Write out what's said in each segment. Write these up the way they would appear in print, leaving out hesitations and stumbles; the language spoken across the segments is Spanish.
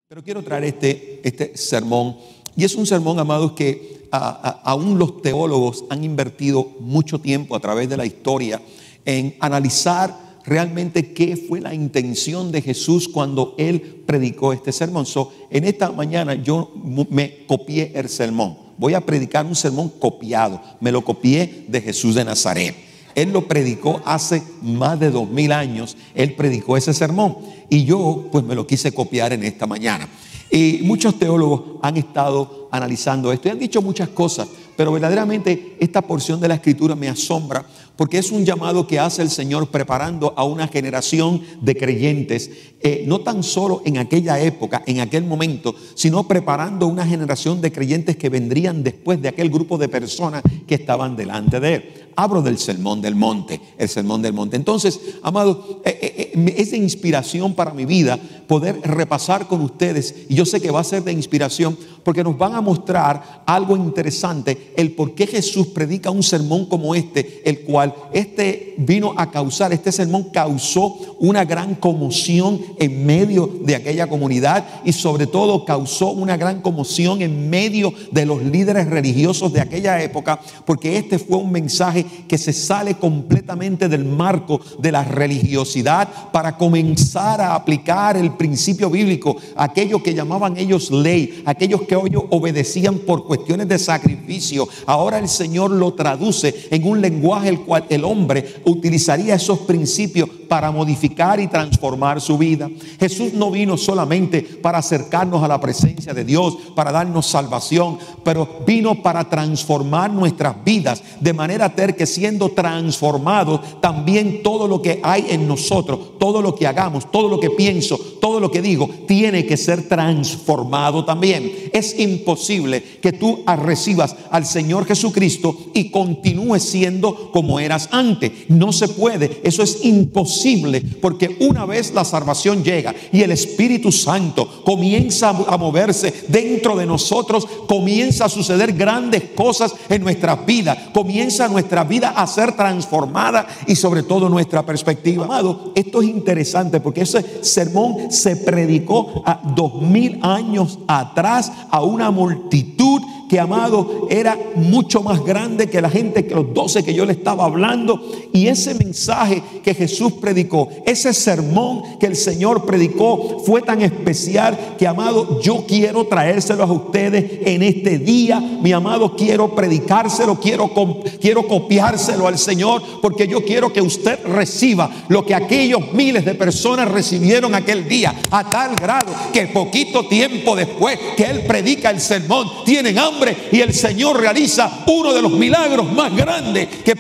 Pero quiero traer este sermón, y es un sermón, amados, que aún los teólogos han invertido mucho tiempo a través de la historia en analizar realmente qué fue la intención de Jesús cuando Él predicó este sermón. En esta mañana yo me copié el sermón. Voy a predicar un sermón copiado. Me lo copié de Jesús de Nazaret. Él lo predicó hace más de 2000 años. Él predicó ese sermón y yo pues me lo quise copiar en esta mañana. Y muchos teólogos han estado analizando esto y han dicho muchas cosas, pero verdaderamente esta porción de la Escritura me asombra porque es un llamado que hace el Señor preparando a una generación de creyentes, no tan solo en aquella época, en aquel momento, sino preparando una generación de creyentes que vendrían después de aquel grupo de personas que estaban delante de Él. Hablo del Sermón del Monte, el Sermón del Monte. Entonces, amados, es de inspiración para mi vida poder repasar con ustedes, y yo sé que va a ser de inspiración porque nos van a mostrar algo interesante, el por qué Jesús predica un sermón como este, el cual este sermón causó una gran conmoción en medio de aquella comunidad y sobre todo causó una gran conmoción en medio de los líderes religiosos de aquella época, porque este fue un mensaje que se sale completamente del marco de la religiosidad para comenzar a aplicar el principio bíblico, aquello que llamaban ellos ley, aquellos que ellos obedecían por cuestiones de sacrificio. Ahora el Señor lo traduce en un lenguaje el cual el hombre utilizaría esos principios para modificar y transformar su vida. Jesús no vino solamente para acercarnos a la presencia de Dios, para darnos salvación, pero vino para transformar nuestras vidas de manera tal que siendo transformados también todo lo que hay en nosotros, todo lo que hagamos, todo lo que pienso, todo lo que digo, tiene que ser transformado también. Es imposible que tú recibas al Señor Jesucristo y continúes siendo como eras antes. No se puede, eso es imposible, porque una vez la salvación llega y el Espíritu Santo comienza a moverse dentro de nosotros, comienza a suceder grandes cosas en nuestras vidas, comienza nuestra vida a ser transformada y sobre todo nuestra perspectiva. Amado, esto es interesante porque ese sermón se predicó a 2000 años atrás a una multitud que, amado, era mucho más grande que la gente, que los 12 que yo le estaba hablando. Y ese mensaje que Jesús predicó, ese sermón que el Señor predicó fue tan especial que, amado, yo quiero traérselos a ustedes en este día. Mi amado, quiero predicárselo, quiero copiárselo al Señor, porque yo quiero que usted reciba lo que aquellos miles de personas recibieron aquel día, a tal grado que poquito tiempo después que Él predica el sermón, tienen hambre y el Señor realiza uno de los milagros más grandes que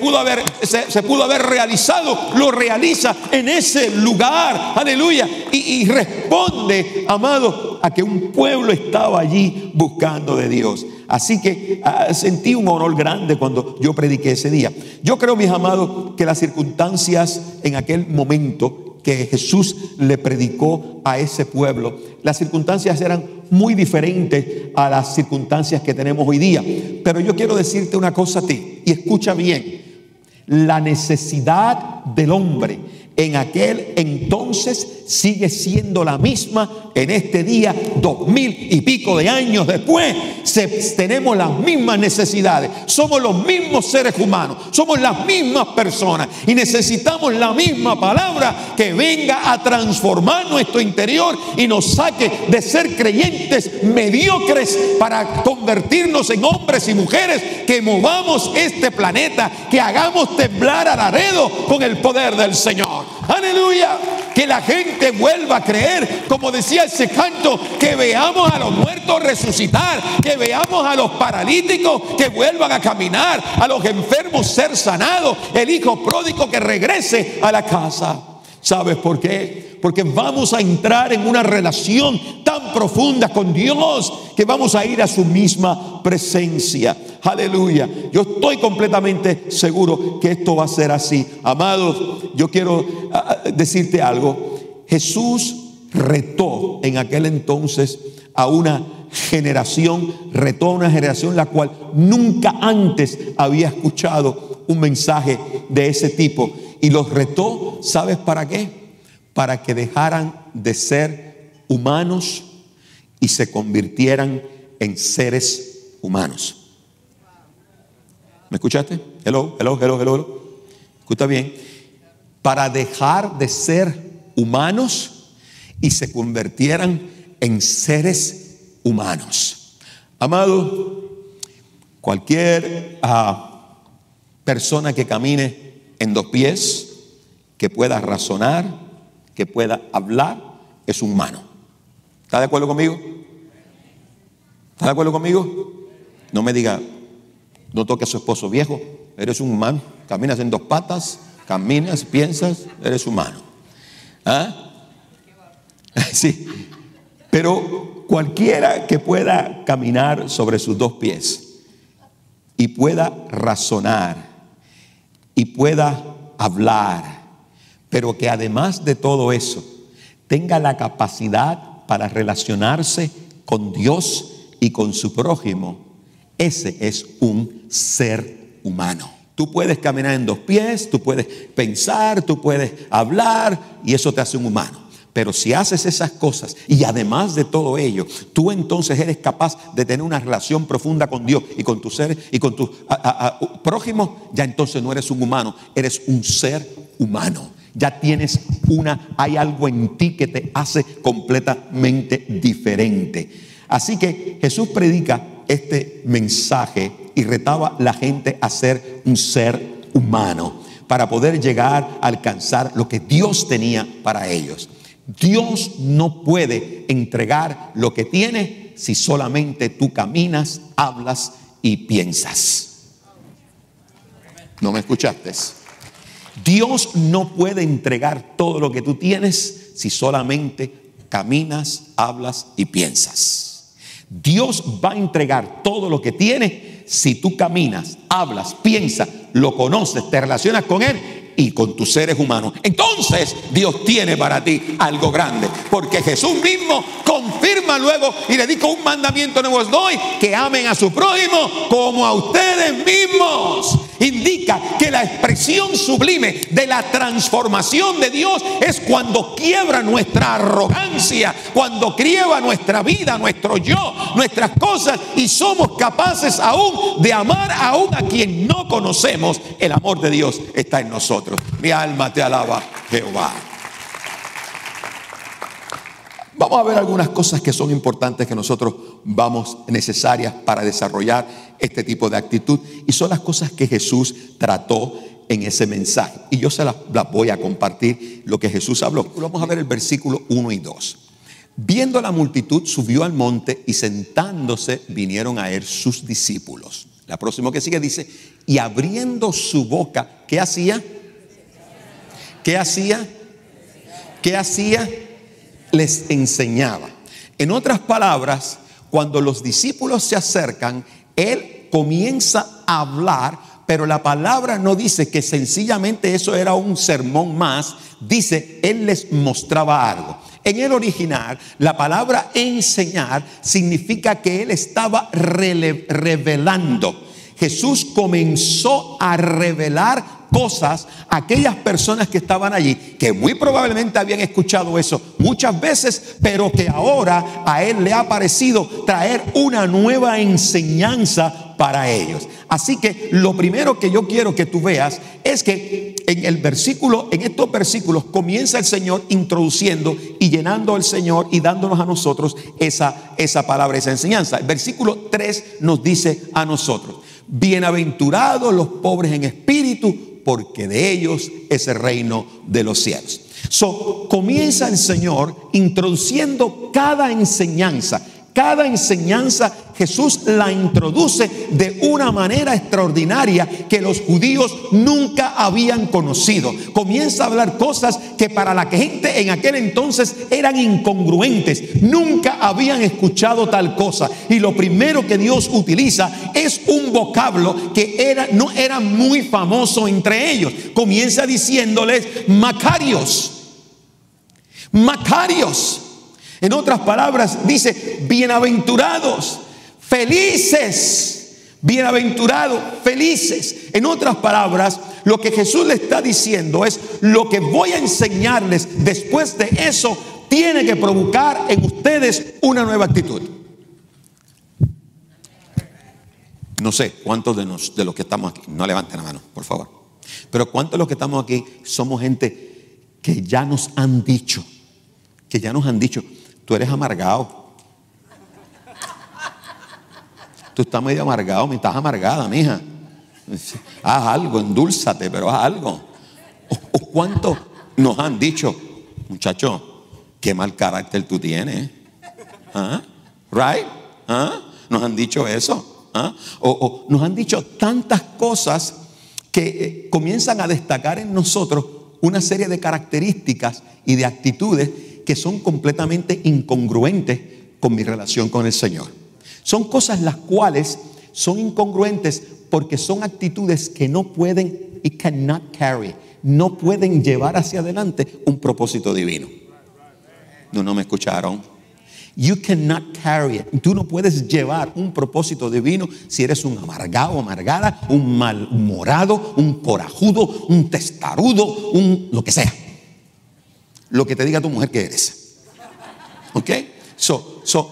se pudo haber realizado. Lo realiza en ese lugar, aleluya, y responde, amado, a que un pueblo estaba allí buscando de Dios. Así que sentí un honor grande cuando yo prediqué ese día. Yo creo, mis amados, que las circunstancias en aquel momento que Jesús le predicó a ese pueblo, las circunstancias eran muy diferentes a las circunstancias que tenemos hoy día. Pero yo quiero decirte una cosa a ti, y escucha bien: la necesidad del hombre en aquel entonces sigue siendo la misma en este día, 2000 y pico de años después. Tenemos las mismas necesidades, somos los mismos seres humanos, somos las mismas personas y necesitamos la misma palabra que venga a transformar nuestro interior y nos saque de ser creyentes mediocres para convertirnos en hombres y mujeres que movamos este planeta, que hagamos temblar a Laredo con el poder del Señor. Aleluya. Que la gente vuelva a creer, como decía ese canto, que veamos a los muertos resucitar, que veamos a los paralíticos que vuelvan a caminar, a los enfermos ser sanados, el hijo pródigo que regrese a la casa. ¿Sabes por qué? Porque vamos a entrar en una relación tan profunda con Dios que vamos a ir a su misma presencia. Aleluya. Yo estoy completamente seguro que esto va a ser así. Amados, yo quiero decirte algo. Jesús retó en aquel entonces a una generación, la cual nunca antes había escuchado un mensaje de ese tipo. Y los retó, ¿sabes para qué? Para que dejaran de ser humanos y se convirtieran en seres humanos. ¿Me escuchaste? Hello. Escucha bien. Para dejar de ser humanos y se convirtieran en seres humanos. Amado, cualquier persona que camine en dos pies, que pueda razonar, que pueda hablar, es humano. ¿Está de acuerdo conmigo? ¿Está de acuerdo conmigo? No me diga, no toque a su esposo viejo. Eres un humano, caminas en dos patas, caminas, piensas, eres humano. ¿Ah? Sí. Pero cualquiera que pueda caminar sobre sus dos pies y pueda razonar y pueda hablar, pero que además de todo eso tenga la capacidad para relacionarse con Dios y con su prójimo, ese es un ser humano. Tú puedes caminar en dos pies, tú puedes pensar, tú puedes hablar y eso te hace un humano. Pero si haces esas cosas y además de todo ello, tú entonces eres capaz de tener una relación profunda con Dios y con tus seres y con tu prójimo, ya entonces no eres un humano, eres un ser humano. Ya tienes hay algo en ti que te hace completamente diferente. Así que Jesús predica este mensaje y retaba a la gente a ser un ser humano para poder llegar a alcanzar lo que Dios tenía para ellos. Dios no puede entregar lo que tiene si solamente tú caminas, hablas y piensas. ¿No me escuchaste? Dios no puede entregar todo lo que tú tienes si solamente caminas, hablas y piensas. Dios va a entregar todo lo que tiene si tú caminas, hablas, piensas, lo conoces, te relacionas con Él y con tus seres humanos. Entonces Dios tiene para ti algo grande, porque Jesús mismo confirma luego y le dijo: un mandamiento nuevo os doy, que amen a su prójimo como a ustedes mismos. Indica que la expresión sublime de la transformación de Dios es cuando quiebra nuestra arrogancia, cuando quiebra nuestra vida, nuestro yo, nuestras cosas, y somos capaces aún de amar aún a quien no conocemos. El amor de Dios está en nosotros. Mi alma te alaba, Jehová. Vamos a ver algunas cosas que son importantes, que nosotros vamos necesarias para desarrollar este tipo de actitud, y son las cosas que Jesús trató en ese mensaje, y yo se las voy a compartir, lo que Jesús habló. Vamos a ver el versículo 1 y 2. Viendo la multitud, subió al monte y sentándose vinieron a él sus discípulos. La próxima que sigue dice: y abriendo su boca, ¿qué hacía? ¿Qué hacía? ¿Qué hacía? Les enseñaba. En otras palabras, cuando los discípulos se acercan, él comienza a hablar, pero la palabra no dice que sencillamente eso era un sermón más. Dice, él les mostraba algo. En el original, la palabra enseñar significa que él estaba revelando. Jesús comenzó a revelar cosas a aquellas personas que estaban allí, que muy probablemente habían escuchado eso muchas veces, pero que ahora a él le ha parecido traer una nueva enseñanza para ellos. Así que lo primero que yo quiero que tú veas es que en estos versículos comienza el Señor introduciendo y llenando al Señor y dándonos a nosotros esa palabra, esa enseñanza. El versículo 3 nos dice a nosotros: bienaventurados los pobres en espíritu, porque de ellos es el reino de los cielos. Comienza el Señor introduciendo cada enseñanza. Cada enseñanza Jesús la introduce de una manera extraordinaria que los judíos nunca habían conocido. Comienza a hablar cosas que para la gente en aquel entonces eran incongruentes. Nunca habían escuchado tal cosa. Y lo primero que Dios utiliza es un vocablo que no era muy famoso entre ellos. Comienza diciéndoles Macarios. Macarios. En otras palabras dice bienaventurados, felices, bienaventurados, felices. En otras palabras, lo que Jesús le está diciendo es: lo que voy a enseñarles después de eso, tiene que provocar en ustedes una nueva actitud. No sé cuántos de los que estamos aquí, no levanten la mano, por favor, pero cuántos de los que estamos aquí somos gente que ya nos han dicho, tú eres amargado. Tú estás medio amargado, me estás amargada, mija. Haz algo, endúlzate, pero haz algo. ¿O cuántos nos han dicho, muchacho, qué mal carácter tú tienes? ¿Ah? Right? ¿Ah? Nos han dicho eso. ¿Ah? O nos han dicho tantas cosas que comienzan a destacar en nosotros una serie de características y de actitudes que son completamente incongruentes con mi relación con el Señor. Son cosas las cuales son incongruentes porque son actitudes que no pueden, it cannot carry, no pueden llevar hacia adelante un propósito divino. No me escucharon. You cannot carry it. Tú no puedes llevar un propósito divino si eres un amargado o amargada, un malhumorado, un corajudo, un testarudo, lo que sea. Lo que te diga tu mujer que eres. ¿Ok?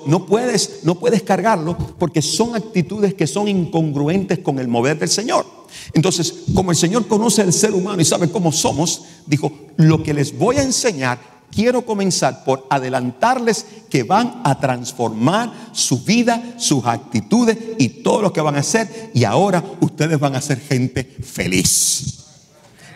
No puedes cargarlo porque son actitudes que son incongruentes con el mover del Señor. Entonces, como el Señor conoce al ser humano y sabe cómo somos, dijo, lo que les voy a enseñar, quiero comenzar por adelantarles que van a transformar su vida, sus actitudes y todo lo que van a hacer. Y ahora ustedes van a ser gente feliz.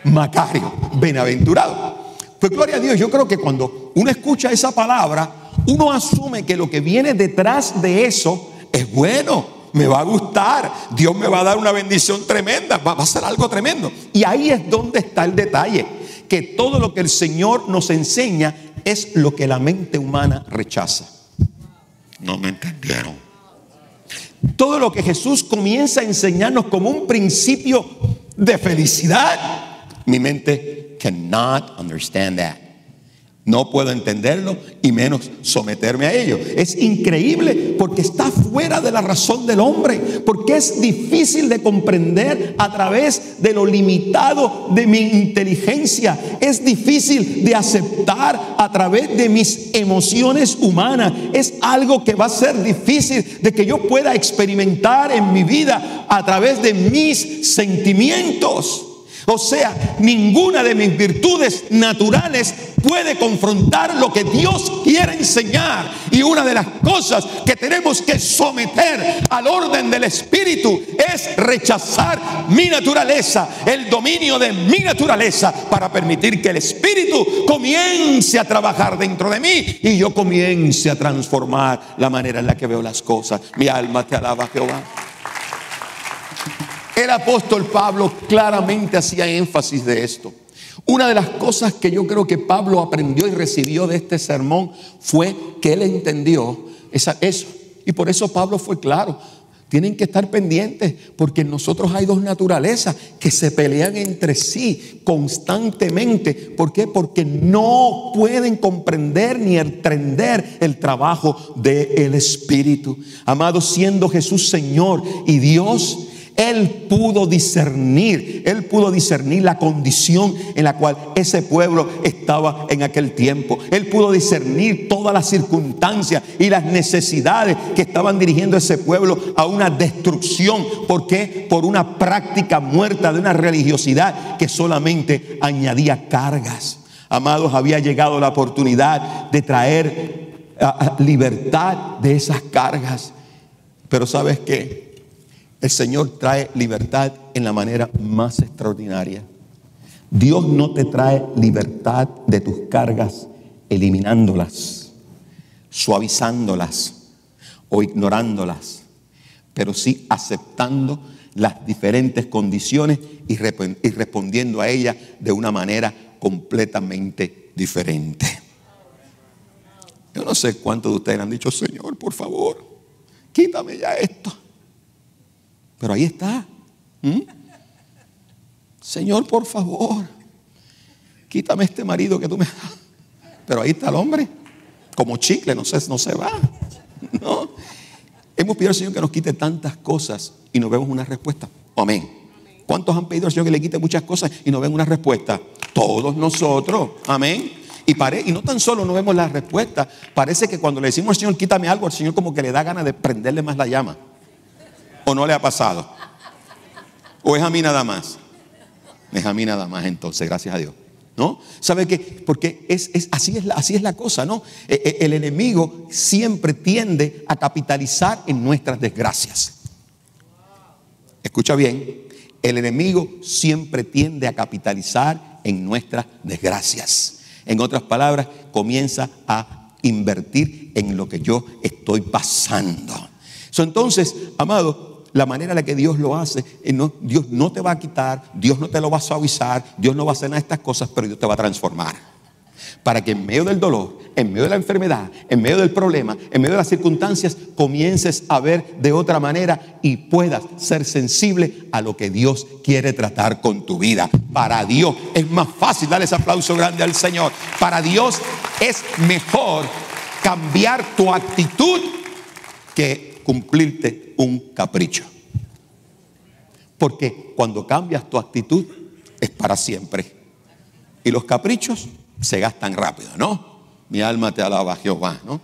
Macario, bienaventurado. Pues gloria a Dios, yo creo que cuando uno escucha esa palabra, uno asume que lo que viene detrás de eso es bueno, me va a gustar, Dios me va a dar una bendición tremenda, va a ser algo tremendo. Y ahí es donde está el detalle, que todo lo que el Señor nos enseña es lo que la mente humana rechaza. No me entendieron. Todo lo que Jesús comienza a enseñarnos como un principio de felicidad, mi mente cannot understand that. No puedo entenderlo y menos someterme a ello. Es increíble porque está fuera de la razón del hombre, porque es difícil de comprender a través de lo limitado de mi inteligencia. Es difícil de aceptar a través de mis emociones humanas. Es algo que va a ser difícil de que yo pueda experimentar en mi vida a través de mis sentimientos. O sea, ninguna de mis virtudes naturales puede confrontar lo que Dios quiere enseñar. Y una de las cosas que tenemos que someter al orden del Espíritu es rechazar mi naturaleza, el dominio de mi naturaleza, para permitir que el Espíritu comience a trabajar dentro de mí y yo comience a transformar la manera en la que veo las cosas. Mi alma te alaba, Jehová. El apóstol Pablo claramente hacía énfasis de esto. Una de las cosas que yo creo que Pablo aprendió y recibió de este sermón fue que él entendió eso. Y por eso Pablo fue claro. Tienen que estar pendientes porque en nosotros hay dos naturalezas que se pelean entre sí constantemente. ¿Por qué? Porque no pueden comprender ni entender el trabajo del Espíritu. Amado, siendo Jesús Señor y Dios, Él pudo discernir la condición en la cual ese pueblo estaba en aquel tiempo. Él pudo discernir todas las circunstancias y las necesidades que estaban dirigiendo a ese pueblo a una destrucción. ¿Por qué? Por una práctica muerta de una religiosidad que solamente añadía cargas. Amados, había llegado la oportunidad de traer libertad de esas cargas. Pero ¿sabes qué? El Señor trae libertad en la manera más extraordinaria. Dios no te trae libertad de tus cargas eliminándolas, suavizándolas o ignorándolas, pero sí aceptando las diferentes condiciones y respondiendo a ellas de una manera completamente diferente. Yo no sé cuántos de ustedes han dicho: Señor, por favor, quítame ya esto. Pero ahí está. Señor, por favor, quítame este marido que tú me das. Pero ahí está el hombre, como chicle, no se va. No. Hemos pedido al Señor que nos quite tantas cosas y no vemos una respuesta. Amén. ¿Cuántos han pedido al Señor que le quite muchas cosas y no ven una respuesta? Todos nosotros. Amén. Y no tan solo no vemos la respuesta, parece que cuando le decimos al Señor, quítame algo, al Señor como que le da ganas de prenderle más la llama. ¿O no le ha pasado? ¿O es a mí nada más? Es a mí nada más entonces, gracias a Dios. ¿No? ¿Sabe qué? Porque así es la cosa, ¿no? El enemigo siempre tiende a capitalizar en nuestras desgracias. Escucha bien, el enemigo siempre tiende a capitalizar en nuestras desgracias. En otras palabras, comienza a invertir en lo que yo estoy pasando. Entonces, amado, la manera en la que Dios lo hace, Dios no te va a quitar, Dios no te lo va a suavizar, Dios no va a hacer nada de estas cosas, pero Dios te va a transformar. Para que en medio del dolor, en medio de la enfermedad, en medio del problema, en medio de las circunstancias, comiences a ver de otra manera y puedas ser sensible a lo que Dios quiere tratar con tu vida. Para Dios es más fácil, darle ese aplauso grande al Señor. Para Dios es mejor cambiar tu actitud que cumplirte un capricho. Porque cuando cambias tu actitud es para siempre. Y los caprichos se gastan rápido, ¿no? Mi alma te alaba, Jehová, ¿no?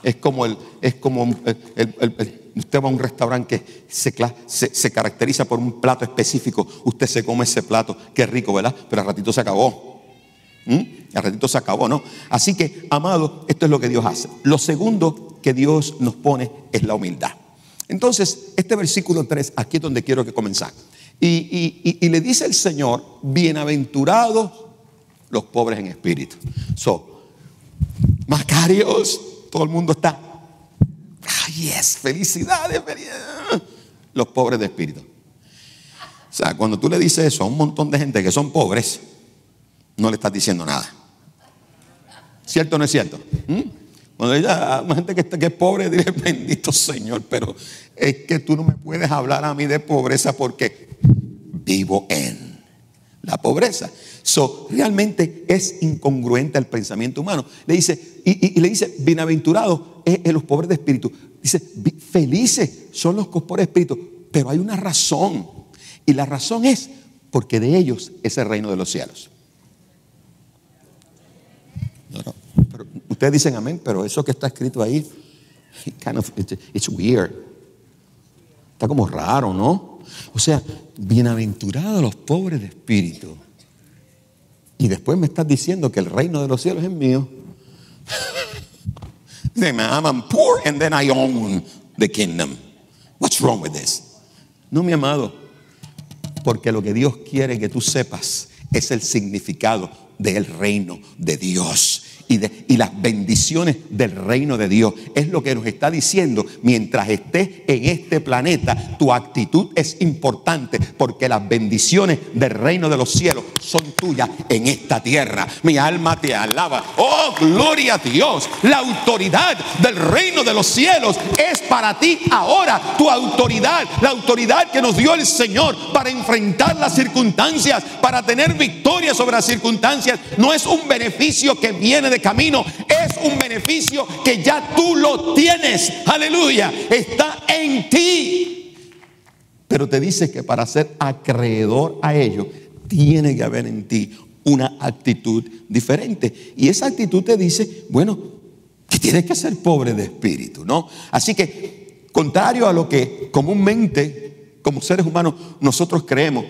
Es como usted va a un restaurante que se caracteriza por un plato específico. Usted se come ese plato, qué rico, ¿verdad? Pero al ratito se acabó. Al ratito se acabó, ¿no? Así que, amado, esto es lo que Dios hace. Lo segundo que Dios nos pone es la humildad. Entonces, este versículo 3, aquí es donde quiero que comenzar. Y le dice el Señor, bienaventurados los pobres en espíritu. Macarios, todo el mundo está, yes, felicidades, los pobres de espíritu. O sea, cuando tú le dices eso a un montón de gente que son pobres, no le estás diciendo nada. ¿Cierto o no es cierto? Cuando ella, una gente que es pobre, diré, bendito Señor, pero es que tú no me puedes hablar a mí de pobreza porque vivo en la pobreza. Realmente es incongruente al pensamiento humano. Le dice, y le dice, bienaventurados los pobres de espíritu. Dice, felices son los pobres de espíritu. Pero hay una razón. Y la razón es porque de ellos es el reino de los cielos. Pero ustedes dicen amén, pero eso que está escrito ahí, it's weird. Está como raro, ¿no? O sea, bienaventurados los pobres de espíritu. Y después me estás diciendo que el reino de los cielos es mío. I'm poor and then I own the kingdom. What's wrong with this? No, mi amado, porque lo que Dios quiere que tú sepas es el significado del reino de Dios. Y las bendiciones del reino de Dios. Es lo que nos está diciendo. Mientras estés en este planeta, tu actitud es importante, porque las bendiciones del reino de los cielos son tuyas en esta tierra. Mi alma te alaba. Oh, gloria a Dios. La autoridad del reino de los cielos es para ti ahora. Tu autoridad, la autoridad que nos dio el Señor para enfrentar las circunstancias, para tener victoria sobre las circunstancias, no es un beneficio que viene de camino, es un beneficio que ya tú lo tienes. Aleluya, está en ti. Pero te dice que para ser acreedor a ello, tiene que haber en ti una actitud diferente. Y esa actitud te dice, bueno, que tienes que ser pobre de espíritu, ¿no? Así que, contrario a lo que comúnmente como seres humanos nosotros creemos,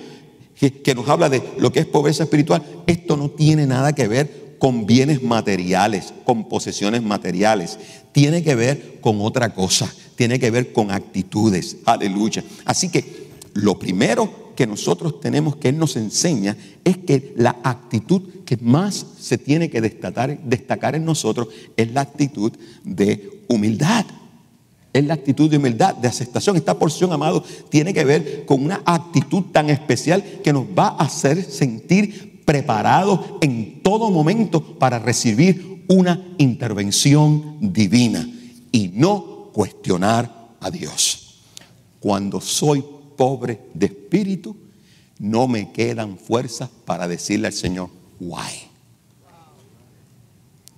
que nos habla de lo que es pobreza espiritual, esto no tiene nada que ver con bienes materiales, con posesiones materiales. Tiene que ver con otra cosa, tiene que ver con actitudes. Aleluya. Así que lo primero que nosotros tenemos, que Él nos enseña, es que la actitud que más se tiene que destacar en nosotros es la actitud de humildad. Es la actitud de humildad, de aceptación. Esta porción, amado, tiene que ver con una actitud tan especial que nos va a hacer sentir preparados en todo momento para recibir una intervención divina y no cuestionar a Dios. Cuando soy pobre de espíritu, no me quedan fuerzas para decirle al Señor, why.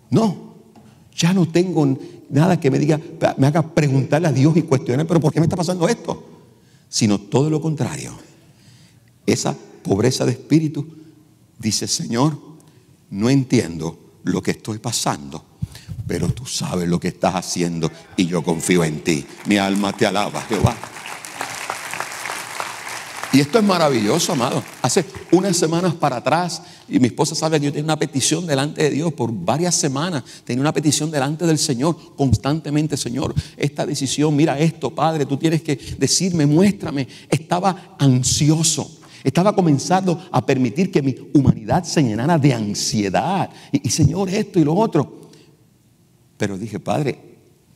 No, ya no tengo nada que me haga preguntarle a Dios y cuestionar, pero ¿por qué me está pasando esto? Sino todo lo contrario. Esa pobreza de espíritu dice, Señor, no entiendo lo que estoy pasando, pero tú sabes lo que estás haciendo y yo confío en ti. Mi alma te alaba, Jehová. Y esto es maravilloso, amado. Hace unas semanas para atrás, y mi esposa sabe que yo tenía una petición delante de Dios por varias semanas. Tenía una petición delante del Señor constantemente. Señor, esta decisión, mira esto, Padre, tú tienes que decirme, muéstrame. Estaba ansioso. Estaba comenzando a permitir que mi humanidad se llenara de ansiedad. Y Señor, esto y lo otro. Pero dije, Padre,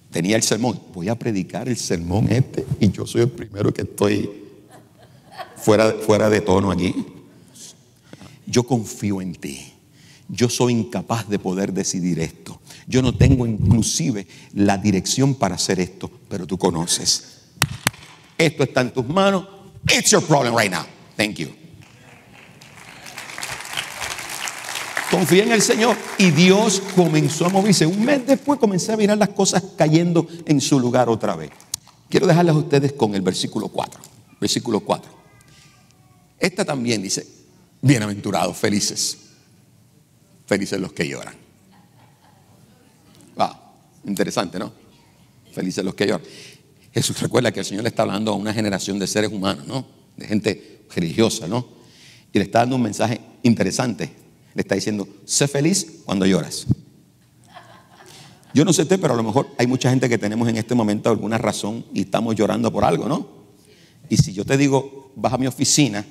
tenía el sermón. Voy a predicar el sermón y yo soy el primero que estoy fuera de tono aquí. Yo confío en ti. Yo soy incapaz de poder decidir esto. Yo no tengo inclusive la dirección para hacer esto, pero tú conoces. Esto está en tus manos. It's your problem right now. Thank you. Confía en el Señor y Dios comenzó a moverse. Un mes después comencé a mirar las cosas cayendo en su lugar otra vez. Quiero dejarles a ustedes con el versículo 4. Versículo 4. Esta también dice, bienaventurados, felices. Felices los que lloran. Wow, interesante, ¿no? Felices los que lloran. Jesús recuerda que el Señor le está hablando a una generación de seres humanos, ¿no? De gente religiosa, ¿no? Y le está dando un mensaje interesante. Le está diciendo, sé feliz cuando lloras. Yo no sé usted, pero a lo mejor hay mucha gente que tenemos en este momento alguna razón y estamos llorando por algo, ¿no? Y si yo te digo, vas a mi oficina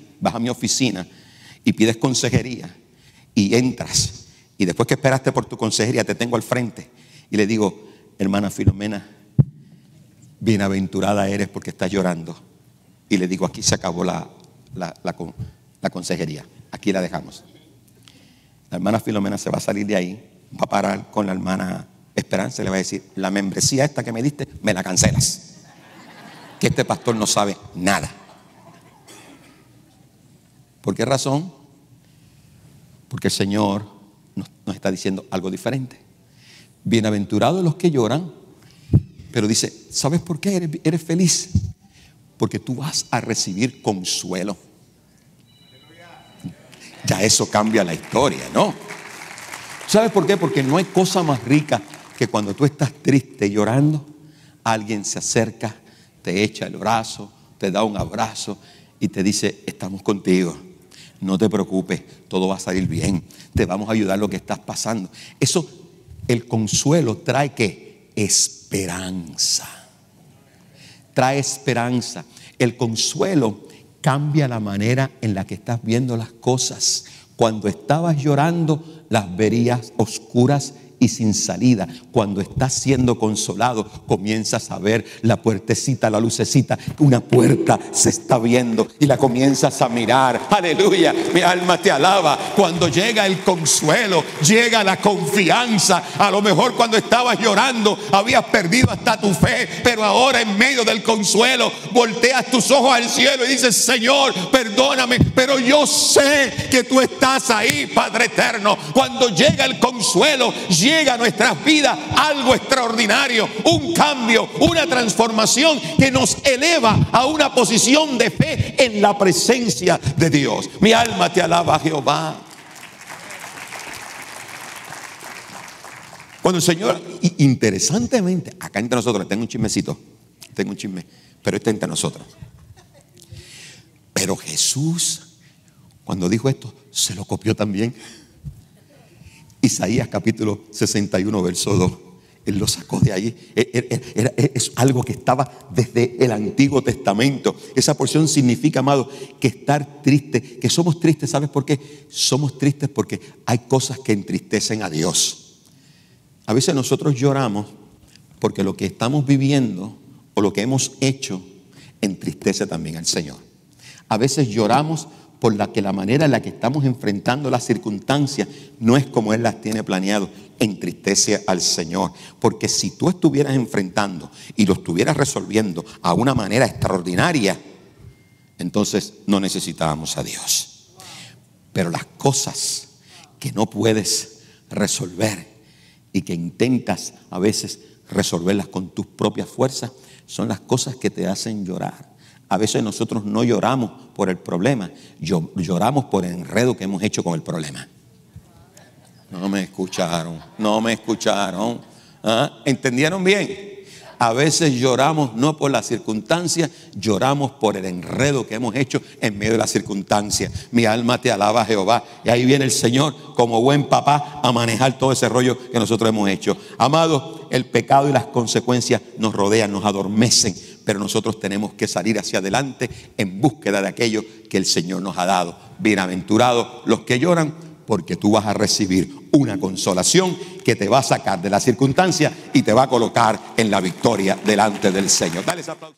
y pides consejería y entras y después que esperaste por tu consejería te tengo al frente y le digo, hermana Filomena, bienaventurada eres porque estás llorando. Y le digo, aquí se acabó la consejería, aquí la dejamos. La hermana Filomena se va a salir de ahí, va a parar con la hermana Esperanza y le va a decir, la membresía esta que me diste, me la cancelas. Que este pastor no sabe nada. ¿Por qué razón? Porque el Señor nos está diciendo algo diferente. Bienaventurados los que lloran, pero dice, ¿sabes por qué eres feliz? Porque tú vas a recibir consuelo. Ya eso cambia la historia, ¿no? ¿Sabes por qué? Porque no hay cosa más rica que cuando tú estás triste llorando, alguien se acerca, te echa el brazo, te da un abrazo y te dice, estamos contigo, no te preocupes, todo va a salir bien, te vamos a ayudar lo que estás pasando. Eso, el consuelo trae ¿qué? Esperanza. Trae esperanza. El consuelo cambia la manera en la que estás viendo las cosas. Cuando estabas llorando, las verías oscuras y sin salida. Cuando estás siendo consolado, comienzas a ver la puertecita, la lucecita, una puerta se está viendo y la comienzas a mirar. Aleluya, mi alma te alaba. Cuando llega el consuelo, llega la confianza. A lo mejor cuando estabas llorando habías perdido hasta tu fe, pero ahora en medio del consuelo volteas tus ojos al cielo y dices, Señor, perdóname, pero yo sé que tú estás ahí, Padre eterno. Cuando llega el consuelo, llega a nuestras vidas algo extraordinario, un cambio, una transformación que nos eleva a una posición de fe en la presencia de Dios. Mi alma te alaba, Jehová. Cuando el Señor, interesantemente, acá entre nosotros, tengo un chismecito, tengo un chisme, pero está entre nosotros. Pero Jesús, cuando dijo esto, se lo copió también. Isaías capítulo 61 verso 2. Él lo sacó de ahí. Es algo que estaba desde el Antiguo Testamento. Esa porción significa, amado, que estar triste, que somos tristes. ¿Sabes por qué? Somos tristes porque hay cosas que entristecen a Dios. A veces nosotros lloramos porque lo que estamos viviendo o lo que hemos hecho entristece también al Señor. A veces lloramos por la manera en la que estamos enfrentando las circunstancias no es como Él las tiene planeado, entristece al Señor. Porque si tú estuvieras enfrentando y lo estuvieras resolviendo a una manera extraordinaria, entonces no necesitábamos a Dios. Pero las cosas que no puedes resolver y que intentas a veces resolverlas con tus propias fuerzas, son las cosas que te hacen llorar. A veces nosotros no lloramos por el problema, lloramos por el enredo que hemos hecho con el problema. No me escucharon, no me escucharon. ¿Ah? ¿Entendieron bien? A veces lloramos no por las circunstancias, lloramos por el enredo que hemos hecho en medio de las circunstancias. Mi alma te alaba, Jehová. Y ahí viene el Señor como buen papá a manejar todo ese rollo que nosotros hemos hecho. Amados, el pecado y las consecuencias nos rodean, nos adormecen, pero nosotros tenemos que salir hacia adelante en búsqueda de aquello que el Señor nos ha dado. Bienaventurados los que lloran, porque tú vas a recibir una consolación que te va a sacar de la circunstancia y te va a colocar en la victoria delante del Señor. Dale ese aplauso.